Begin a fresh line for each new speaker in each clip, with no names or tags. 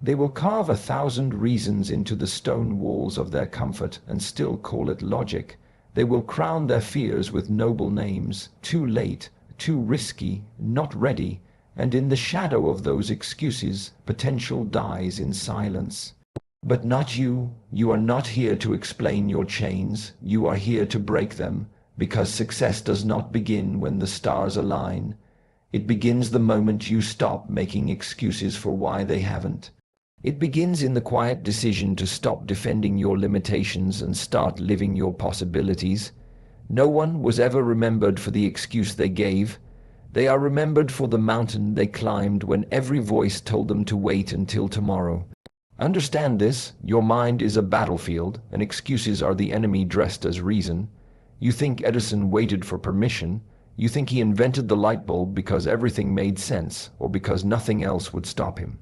They will carve 1,000 reasons into the stone walls of their comfort and still call it logic. They will crown their fears with noble names: too late, too risky, not ready, and in the shadow of those excuses, potential dies in silence. But not you. You are not here to explain your chains. You are here to break them, because success does not begin when the stars align. It begins the moment you stop making excuses for why they haven't. It begins in the quiet decision to stop defending your limitations and start living your possibilities. No one was ever remembered for the excuse they gave. They are remembered for the mountain they climbed when every voice told them to wait until tomorrow. Understand this: your mind is a battlefield, and excuses are the enemy dressed as reason. You think Edison waited for permission. You think he invented the light bulb because everything made sense, or because nothing else would stop him.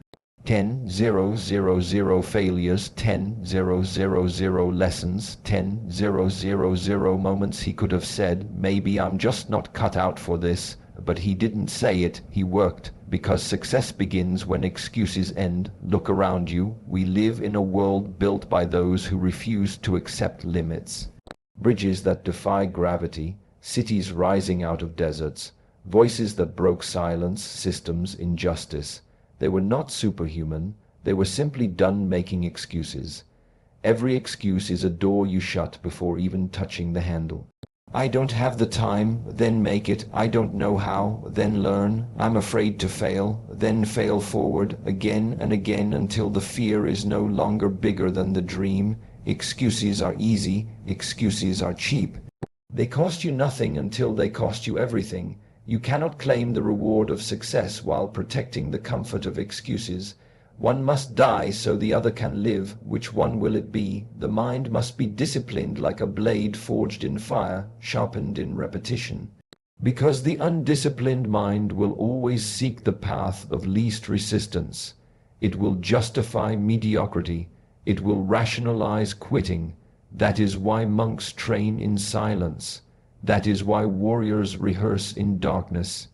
10,000 failures, 10,000 lessons, 10,000 moments he could have said, "Maybe I'm just not cut out for this," but he didn't say it, he worked, because success begins when excuses end. Look around you. We live in a world built by those who refuse to accept limits. Bridges that defy gravity, cities rising out of deserts, voices that broke silence, systems, injustice. They were not superhuman. They were simply done making excuses. Every excuse is a door you shut before even touching the handle. I don't have the time, then make it. I don't know how, then learn. I'm afraid to fail, then fail forward, again and again until the fear is no longer bigger than the dream. Excuses are easy. Excuses are cheap. They cost you nothing until they cost you everything. You cannot claim the reward of success while protecting the comfort of excuses. One must die so the other can live. Which one will it be? The mind must be disciplined like a blade forged in fire, sharpened in repetition. Because the undisciplined mind will always seek the path of least resistance. It will justify mediocrity. It will rationalize quitting. That is why monks train in silence. That is why warriors rehearse in darkness.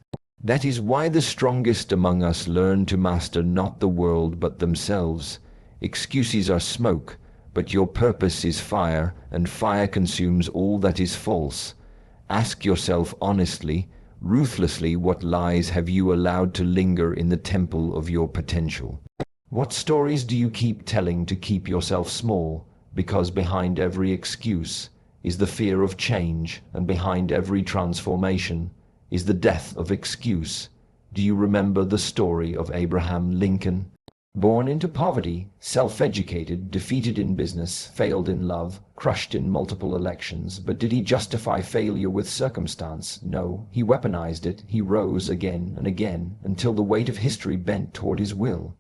That is why the strongest among us learn to master not the world but themselves. Excuses are smoke, but your purpose is fire, and fire consumes all that is false. Ask yourself honestly, ruthlessly, what lies have you allowed to linger in the temple of your potential? What stories do you keep telling to keep yourself small? Because behind every excuse is the fear of change, and behind every transformation is the death of excuse. Do you remember the story of Abraham Lincoln? Born into poverty, self-educated, defeated in business, failed in love, crushed in multiple elections, but did he justify failure with circumstance? No, he weaponized it. He rose again and again until the weight of history bent toward his will.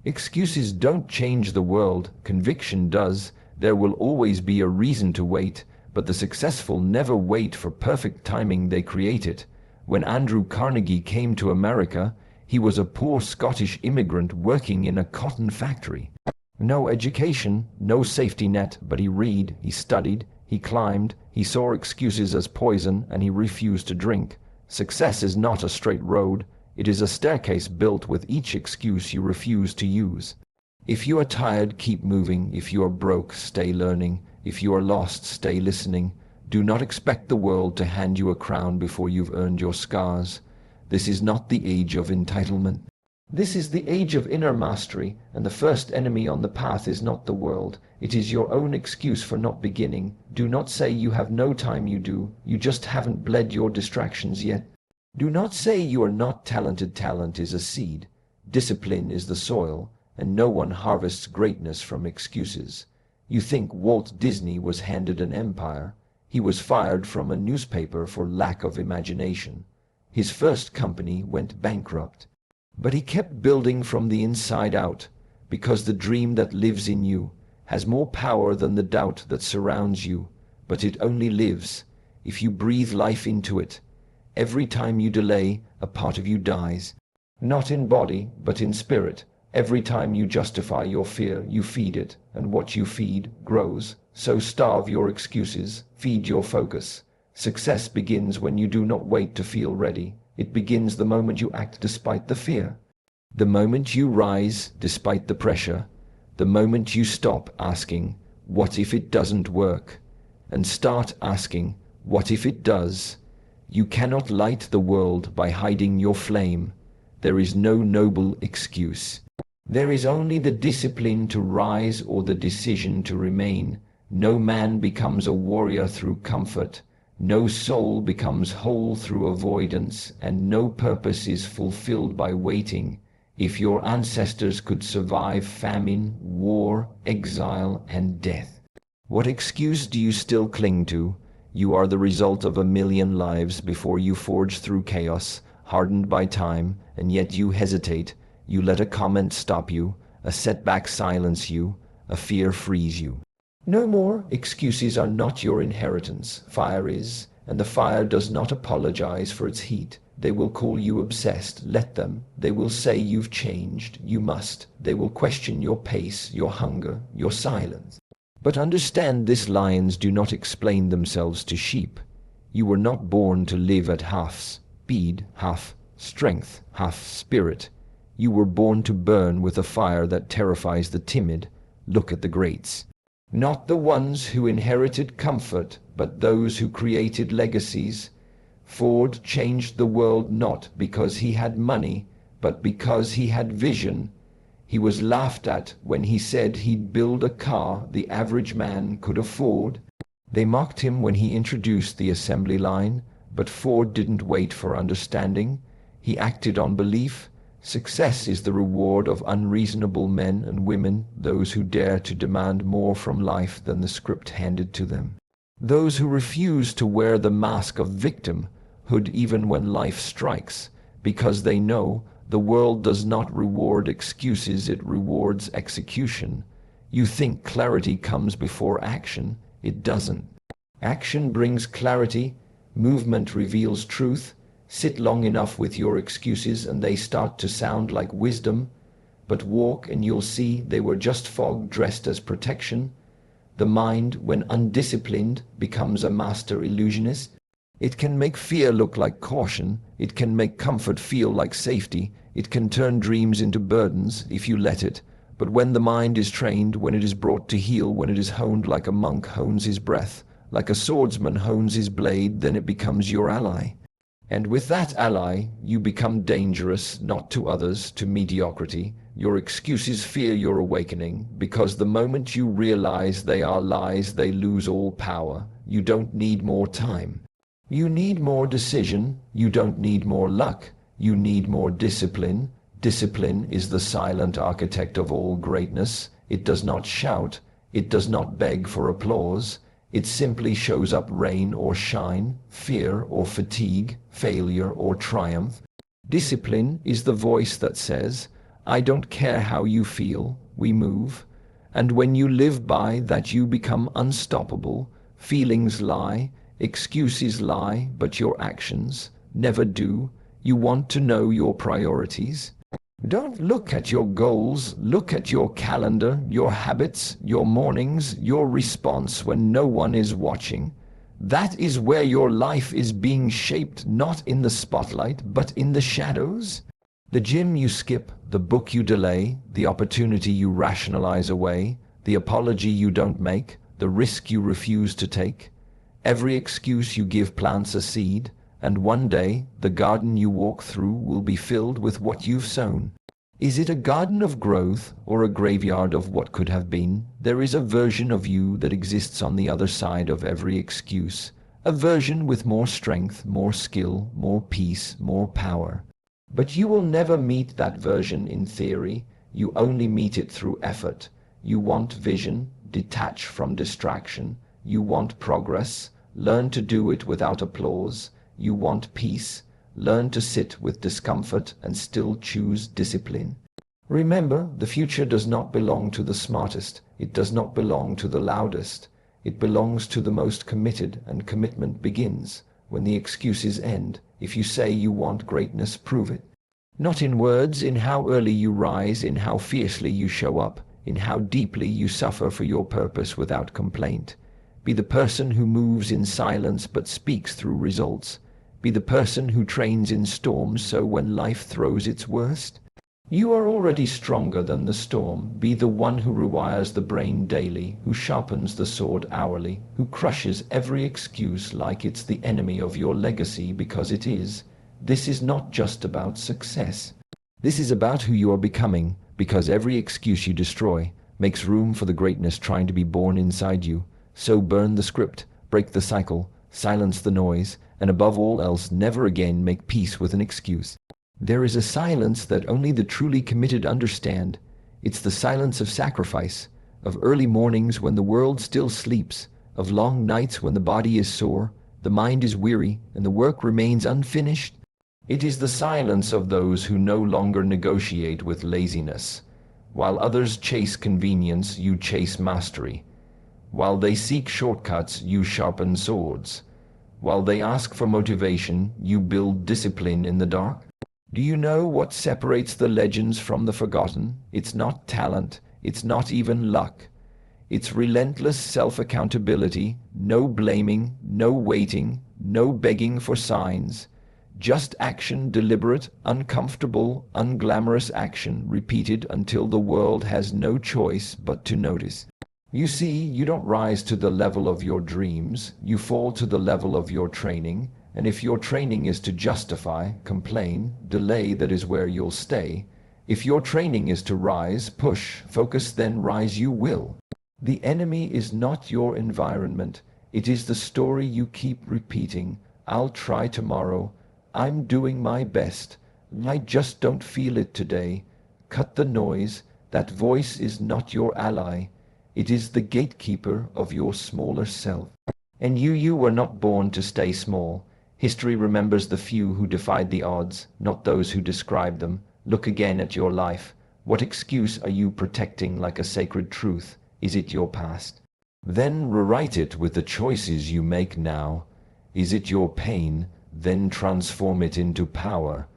Excuses don't change the world. Conviction does. There will always be a reason to wait, but the successful never wait for perfect timing, they create it. When Andrew Carnegie came to America, he was a poor Scottish immigrant working in a cotton factory. No education, no safety net, but he read, he studied, he climbed, he saw excuses as poison, and he refused to drink. Success is not a straight road. It is a staircase built with each excuse you refuse to use. If you are tired, keep moving. If you are broke, stay learning. If you are lost, stay listening. Do not expect the world to hand you a crown before you've earned your scars. This is not the age of entitlement. This is the age of inner mastery, and the first enemy on the path is not the world. It is your own excuse for not beginning. Do not say you have no time. You do. You just haven't bled your distractions yet. Do not say you are not talented. Talent is a seed. Discipline is the soil, and no one harvests greatness from excuses. You think Walt Disney was handed an empire. He was fired from a newspaper for lack of imagination. His first company went bankrupt. But he kept building from the inside out, because the dream that lives in you has more power than the doubt that surrounds you, but it only lives if you breathe life into it. Every time you delay, a part of you dies, not in body, but in spirit. Every time you justify your fear, you feed it, and what you feed grows. So starve your excuses, feed your focus. Success begins when you do not wait to feel ready. It begins the moment you act despite the fear. The moment you rise despite the pressure, the moment you stop asking, what if it doesn't work, and start asking, what if it does? You cannot light the world by hiding your flame. There is no noble excuse. There is only the discipline to rise or the decision to remain. No man becomes a warrior through comfort. No soul becomes whole through avoidance, and no purpose is fulfilled by waiting. If your ancestors could survive famine, war, exile, and death, what excuse do you still cling to? You are the result of 1,000,000 lives before you forge through chaos, hardened by time, and yet you hesitate. You let a comment stop you, a setback silence you, a fear freeze you. No more. Excuses are not your inheritance. Fire is, and the fire does not apologize for its heat. They will call you obsessed. Let them. They will say you've changed. You must. They will question your pace, your hunger, your silence. But understand this: lions do not explain themselves to sheep. You were not born to live at half speed, half strength, half spirit. You were born to burn with a fire that terrifies the timid. Look at the greats. Not the ones who inherited comfort, but those who created legacies. Ford changed the world not because he had money, but because he had vision. He was laughed at when he said he'd build a car the average man could afford. They mocked him when he introduced the assembly line, but Ford didn't wait for understanding. He acted on belief. Success is the reward of unreasonable men and women, those who dare to demand more from life than the script handed to them. Those who refuse to wear the mask of victimhood even when life strikes, because they know the world does not reward excuses, it rewards execution. You think clarity comes before action. It doesn't. Action brings clarity. Movement reveals truth. Sit long enough with your excuses and they start to sound like wisdom. But walk and you'll see they were just fog dressed as protection. The mind, when undisciplined, becomes a master illusionist. It can make fear look like caution. It can make comfort feel like safety. It can turn dreams into burdens if you let it. But when the mind is trained, when it is brought to heel, when it is honed like a monk hones his breath, like a swordsman hones his blade, then it becomes your ally. And with that ally, you become dangerous, not to others, to mediocrity. Your excuses fear your awakening, because the moment you realize they are lies, they lose all power. You don't need more time. You need more decision. You don't need more luck. You need more discipline. Discipline is the silent architect of all greatness. It does not shout. It does not beg for applause. It simply shows up rain or shine, fear or fatigue, failure or triumph. Discipline is the voice that says, I don't care how you feel, we move. And when you live by that, you become unstoppable. Feelings lie, excuses lie, but your actions never do. You want to know your priorities. Don't look at your goals, look at your calendar, your habits, your mornings, your response when no one is watching. That is where your life is being shaped, not in the spotlight, but in the shadows. The gym you skip, the book you delay, the opportunity you rationalize away, the apology you don't make, the risk you refuse to take. Every excuse you give plants a seed, and one day the garden you walk through will be filled with what you've sown. Is it a garden of growth or a graveyard of what could have been? There is a version of you that exists on the other side of every excuse, a version with more strength, more skill, more peace, more power. But you will never meet that version in theory. You only meet it through effort. You want vision, detach from distraction. You want progress, learn to do it without applause. You want peace, learn to sit with discomfort and still choose discipline. Remember, the future does not belong to the smartest. It does not belong to the loudest. It belongs to the most committed, and commitment begins when the excuses end. If you say you want greatness, prove it. Not in words, in how early you rise, in how fiercely you show up, in how deeply you suffer for your purpose without complaint. Be the person who moves in silence but speaks through results. Be the person who trains in storms so when life throws its worst, You are already stronger than the storm. Be the one who rewires the brain daily, who sharpens the sword hourly, who crushes every excuse like it's the enemy of your legacy, because it is. This is not just about success. This is about who you are becoming, because every excuse you destroy makes room for the greatness trying to be born inside you. So burn the script, break the cycle, silence the noise, and above all else, never again make peace with an excuse. There is a silence that only the truly committed understand. It's the silence of sacrifice, of early mornings when the world still sleeps, of long nights when the body is sore, the mind is weary, and the work remains unfinished. It is the silence of those who no longer negotiate with laziness. While others chase convenience, you chase mastery. While they seek shortcuts, you sharpen swords. While they ask for motivation, you build discipline in the dark. Do you know what separates the legends from the forgotten? It's not talent, it's not even luck. It's relentless self-accountability, no blaming, no waiting, no begging for signs. Just action, deliberate, uncomfortable, unglamorous action, repeated until the world has no choice but to notice. You see, you don't rise to the level of your dreams, you fall to the level of your training. And if your training is to justify, complain, delay, that is where you'll stay. If your training is to rise, push, focus, then rise you will. The enemy is not your environment. It is the story you keep repeating. I'll try tomorrow. I'm doing my best. I just don't feel it today. Cut the noise. That voice is not your ally. It is the gatekeeper of your smaller self. And you were not born to stay small. History remembers the few who defied the odds, not those who described them. Look again at your life. What excuse are you protecting like a sacred truth? Is it your past? Then rewrite it with the choices you make now. Is it your pain? Then transform it into power.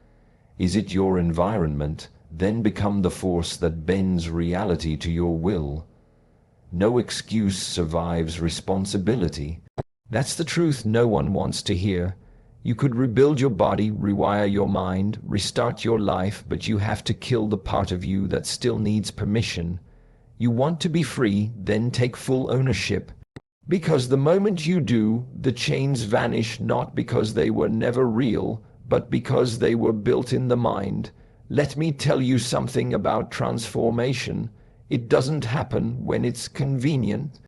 Is it your environment? Then become the force that bends reality to your will. No excuse survives responsibility. That's the truth no one wants to hear. You could rebuild your body, rewire your mind, restart your life, but you have to kill the part of you that still needs permission. You want to be free, then take full ownership. Because the moment you do, the chains vanish, not because they were never real, but because they were built in the mind. Let me tell you something about transformation. It doesn't happen when it's convenient.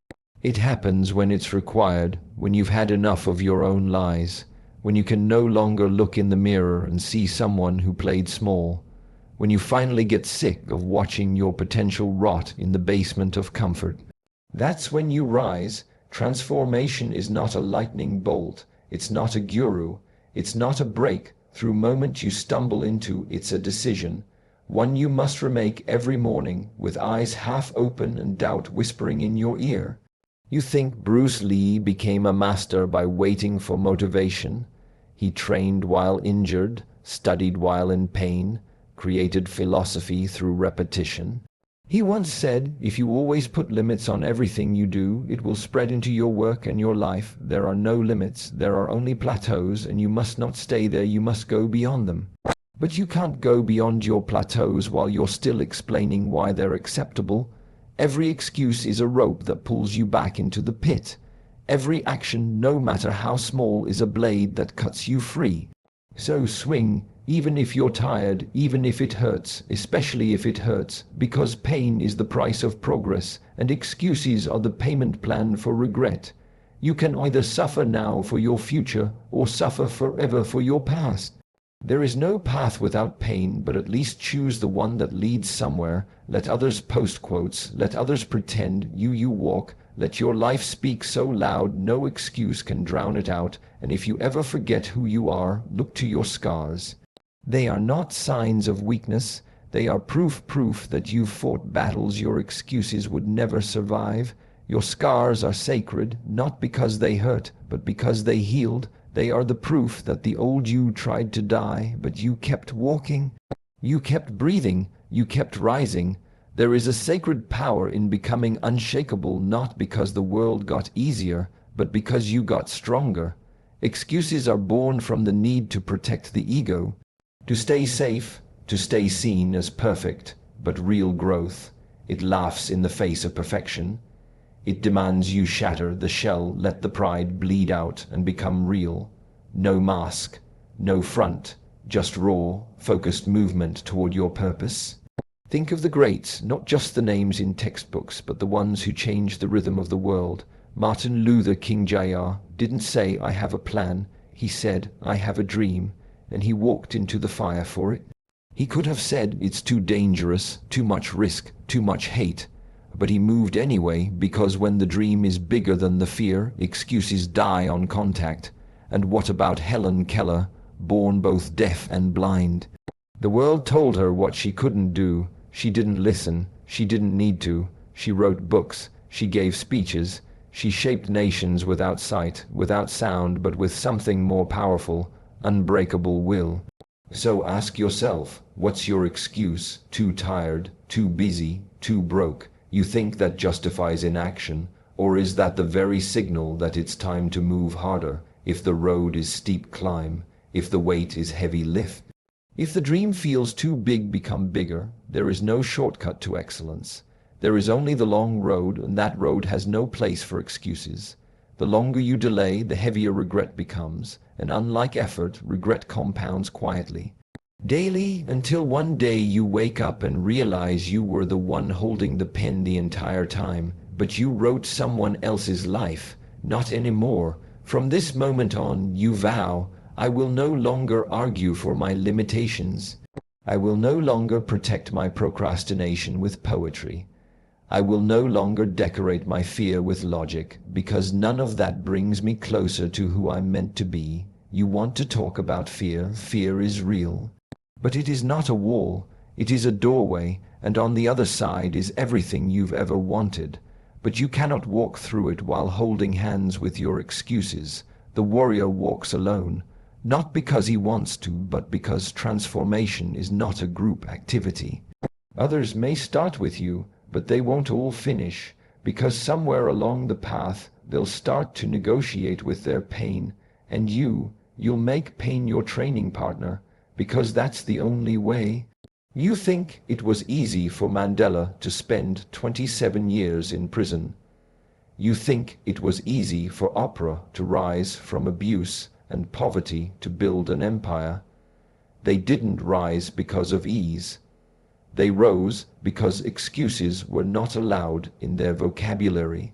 It happens when it's required, when you've had enough of your own lies. When you can no longer look in the mirror and see someone who played small, when you finally get sick of watching your potential rot in the basement of comfort. That's when you rise. Transformation is not a lightning bolt, it's not a guru, it's not a break through moment you stumble into, it's a decision, one you must remake every morning with eyes half open and doubt whispering in your ear. You think Bruce Lee became a master by waiting for motivation? He trained while injured, studied while in pain, created philosophy through repetition. He once said, if you always put limits on everything you do, it will spread into your work and your life. There are no limits, there are only plateaus, and you must not stay there, you must go beyond them. But you can't go beyond your plateaus while you're still explaining why they're acceptable. Every excuse is a rope that pulls you back into the pit. Every action, no matter how small, is a blade that cuts you free. So swing, even if you're tired, even if it hurts, especially if it hurts, because pain is the price of progress, and excuses are the payment plan for regret. You can either suffer now for your future, or suffer forever for your past. There is no path without pain, but at least choose the one that leads somewhere. Let others post quotes, let others pretend, you walk. Let your life speak so loud no excuse can drown it out, and if you ever forget who you are, look to your scars. They are not signs of weakness, they are proof that you've fought battles your excuses would never survive. Your scars are sacred, not because they hurt, but because they healed. They are the proof that the old you tried to die, but you kept walking. You kept breathing, you kept rising. There is a sacred power in becoming unshakable, not because the world got easier, but because you got stronger. Excuses are born from the need to protect the ego, to stay safe, to stay seen as perfect, but real growth. It laughs in the face of perfection. It demands you shatter the shell, let the pride bleed out and become real. No mask, no front, just raw, focused movement toward your purpose. Think of the greats, not just the names in textbooks, but the ones who changed the rhythm of the world. Martin Luther King Jr. didn't say, "I have a plan." He said, "I have a dream," and he walked into the fire for it. He could have said, "It's too dangerous, too much risk, too much hate." But he moved anyway, because when the dream is bigger than the fear, excuses die on contact. And what about Helen Keller, born both deaf and blind? The world told her what she couldn't do. She didn't listen. She didn't need to. She wrote books. She gave speeches. She shaped nations without sight, without sound, but with something more powerful, unbreakable will. So ask yourself, what's your excuse? Too tired, too busy, too broke? You think that justifies inaction, or is that the very signal that it's time to move harder, if the road is steep climb, if the weight is heavy lift? If the dream feels too big, become bigger. There is no shortcut to excellence. There is only the long road, and that road has no place for excuses. The longer you delay, the heavier regret becomes, and unlike effort, regret compounds quietly. Daily, until one day you wake up and realize you were the one holding the pen the entire time, but you wrote someone else's life. Not anymore. From this moment on, you vow, "I will no longer argue for my limitations. I will no longer protect my procrastination with poetry. I will no longer decorate my fear with logic, because none of that brings me closer to who I'm meant to be." You want to talk about fear. Fear is real. But it is not a wall. It is a doorway, and on the other side is everything you've ever wanted. But you cannot walk through it while holding hands with your excuses. The warrior walks alone, not because he wants to, but because transformation is not a group activity. Others may start with you, but they won't all finish, because somewhere along the path they'll start to negotiate with their pain, and you'll make pain your training partner, because that's the only way. You think it was easy for Mandela to spend 27 years in prison. You think it was easy for Oprah to rise from abuse and poverty to build an empire. They didn't rise because of ease. They rose because excuses were not allowed in their vocabulary.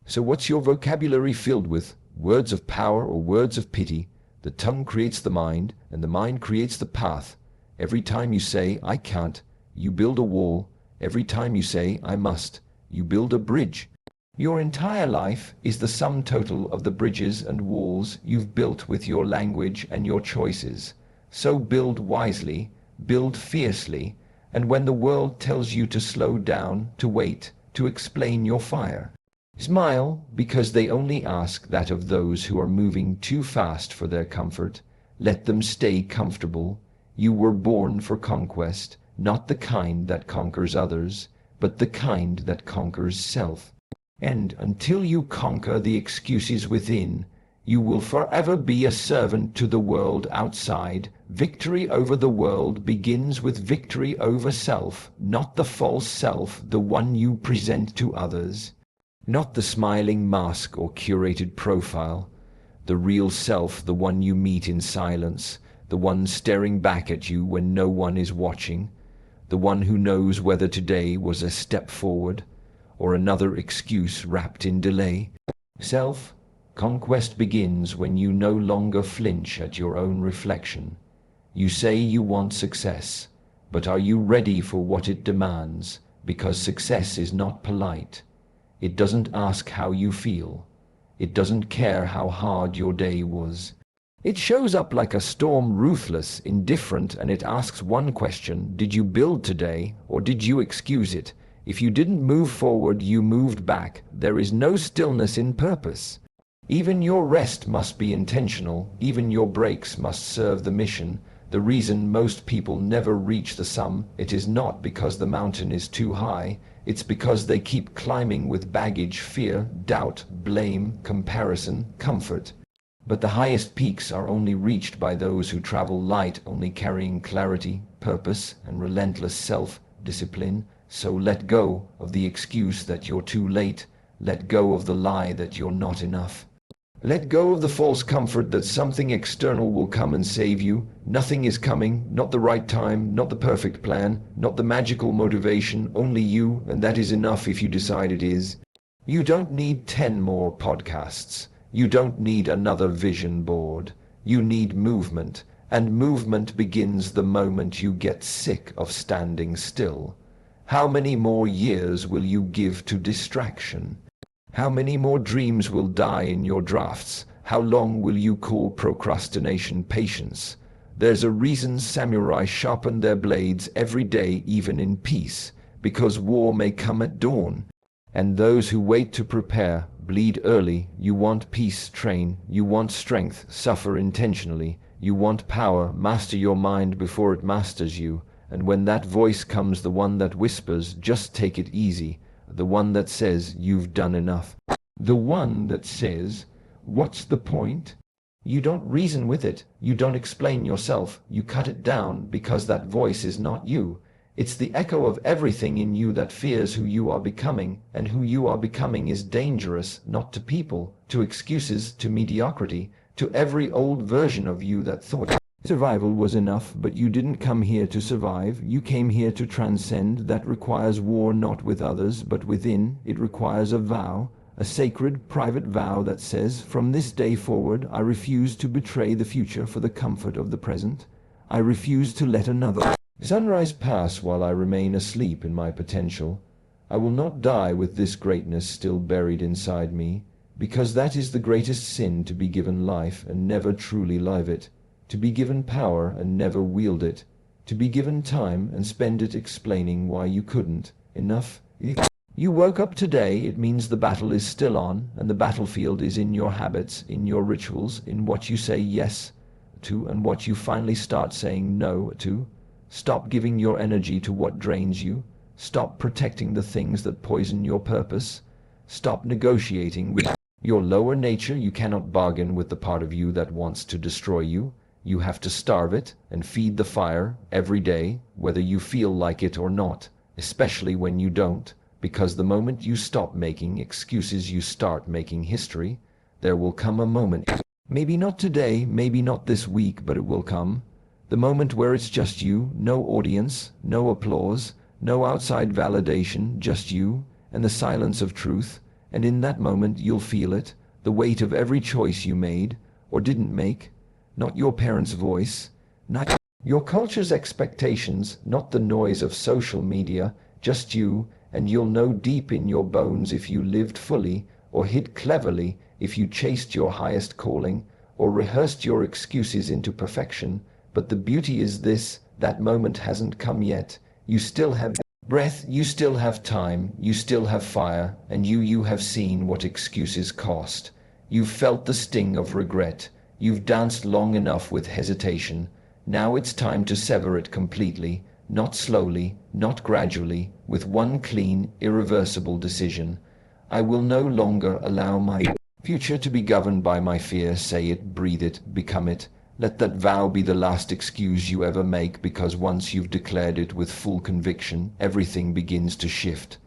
So what's your vocabulary filled with? Words of power or words of pity? The tongue creates the mind, and the mind creates the path. Every time you say, "I can't," you build a wall. Every time you say, "I must," you build a bridge. Your entire life is the sum total of the bridges and walls you've built with your language and your choices. So build wisely, build fiercely, and when the world tells you to slow down, to wait, to explain your fire, smile, because they only ask that of those who are moving too fast for their comfort. Let them stay comfortable. You were born for conquest, not the kind that conquers others, but the kind that conquers self. And until you conquer the excuses within, you will forever be a servant to the world outside. Victory over the world begins with victory over self, not the false self, the one you present to others. Not the smiling mask or curated profile. The real self, the one you meet in silence, the one staring back at you when no one is watching, the one who knows whether today was a step forward or another excuse wrapped in delay. Self-conquest begins when you no longer flinch at your own reflection. You say you want success, but are you ready for what it demands? Because success is not polite. It doesn't ask how you feel. It doesn't care how hard your day was. It shows up like a storm, ruthless, indifferent, and it asks one question: did you build today, or did you excuse it? If you didn't move forward, you moved back. There is no stillness in purpose. Even your rest must be intentional. Even your breaks must serve the mission. The reason most people never reach the summit, it is not because the mountain is too high. It's because they keep climbing with baggage, fear, doubt, blame, comparison, comfort. But the highest peaks are only reached by those who travel light, only carrying clarity, purpose, and relentless self-discipline. So let go of the excuse that you're too late. Let go of the lie that you're not enough. Let go of the false comfort that something external will come and save you. Nothing is coming, not the right time, not the perfect plan, not the magical motivation, only you, and that is enough if you decide it is. You don't need 10 more podcasts. You don't need another vision board. You need movement, and movement begins the moment you get sick of standing still. How many more years will you give to distraction? How many more dreams will die in your drafts? How long will you call procrastination patience? There's a reason samurai sharpen their blades every day, even in peace, because war may come at dawn. And those who wait to prepare bleed early. You want peace, train. You want strength, suffer intentionally. You want power, master your mind before it masters you. And when that voice comes, the one that whispers, just take it easy, the one that says, you've done enough, the one that says, what's the point? You don't reason with it. You don't explain yourself. You cut it down because that voice is not you. It's the echo of everything in you that fears who you are becoming, and who you are becoming is dangerous, not to people, to excuses, to mediocrity, to every old version of you that thought survival was enough. But you didn't come here to survive. You came here to transcend. That requires war, not with others, but within. It requires a vow, a sacred, private vow that says, from this day forward, I refuse to betray the future for the comfort of the present. I refuse to let another sunrise pass while I remain asleep in my potential. I will not die with this greatness still buried inside me, because that is the greatest sin, to be given life and never truly live it, to be given power and never wield it, to be given time and spend it explaining why you couldn't. Enough. You woke up today, it means the battle is still on, and the battlefield is in your habits, in your rituals, in what you say yes to and what you finally start saying no to. Stop giving your energy to what drains you. Stop protecting the things that poison your purpose. Stop negotiating with your lower nature. You cannot bargain with the part of you that wants to destroy you. You have to starve it and feed the fire every day, whether you feel like it or not, especially when you don't, because the moment you stop making excuses, you start making history. There will come a moment, maybe not today, maybe not this week, but it will come. The moment where it's just you, no audience, no applause, no outside validation, just you and the silence of truth. And in that moment you'll feel it, the weight of every choice you made or didn't make. Not your parents' voice, not your culture's expectations, not the noise of social media, just you. And you'll know deep in your bones if you lived fully or hid cleverly, if you chased your highest calling or rehearsed your excuses into perfection. But the beauty is this, that moment hasn't come yet. You still have breath, you still have time, you still have fire, and you have seen what excuses cost. You've felt the sting of regret. You've danced long enough with hesitation. Now it's time to sever it completely, not slowly, not gradually, with one clean, irreversible decision. I will no longer allow my future to be governed by my fear. Say it, breathe it, become it. Let that vow be the last excuse you ever make, because once you've declared it with full conviction, everything begins to shift.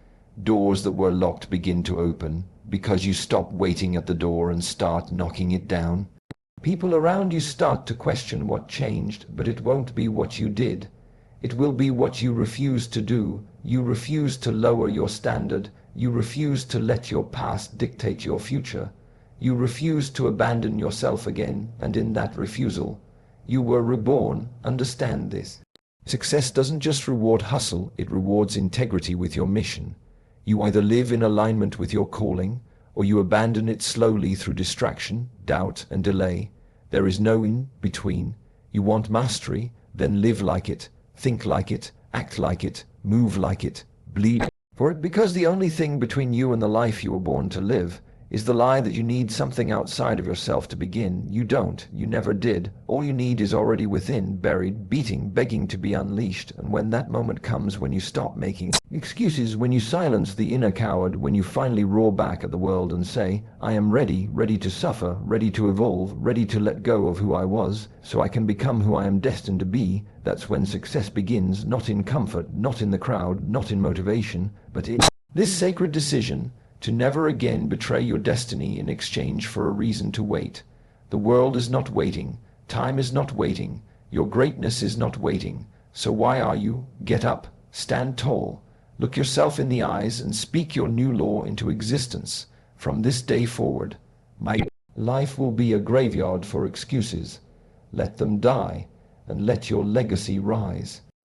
Doors that were locked begin to open, because you stop waiting at the door and start knocking it down. People around you start to question what changed, but it won't be what you did. It will be what you refuse to do. You refuse to lower your standard. You refuse to let your past dictate your future. You refuse to abandon yourself again, and in that refusal, you were reborn. Understand this. Success doesn't just reward hustle, it rewards integrity with your mission. You either live in alignment with your calling, or you abandon it slowly through distraction, doubt, and delay. There is no in between. You want mastery, then live like it, think like it, act like it, move like it, bleed for it, because the only thing between you and the life you were born to live is the lie that you need something outside of yourself to begin. You don't. You never did. All you need is already within, buried, beating, begging to be unleashed. And when that moment comes, when you stop making excuses, when you silence the inner coward, when you finally roar back at the world and say, I am ready, ready to suffer, ready to evolve, ready to let go of who I was, so I can become who I am destined to be, that's when success begins, not in comfort, not in the crowd, not in motivation, but in this sacred decision to never again betray your destiny in exchange for a reason to wait. The world is not waiting. Time is not waiting. Your greatness is not waiting. So why are you? Get up. Stand tall. Look yourself in the eyes and speak your new law into existence. From this day forward, my life will be a graveyard for excuses. Let them die, and let your legacy rise.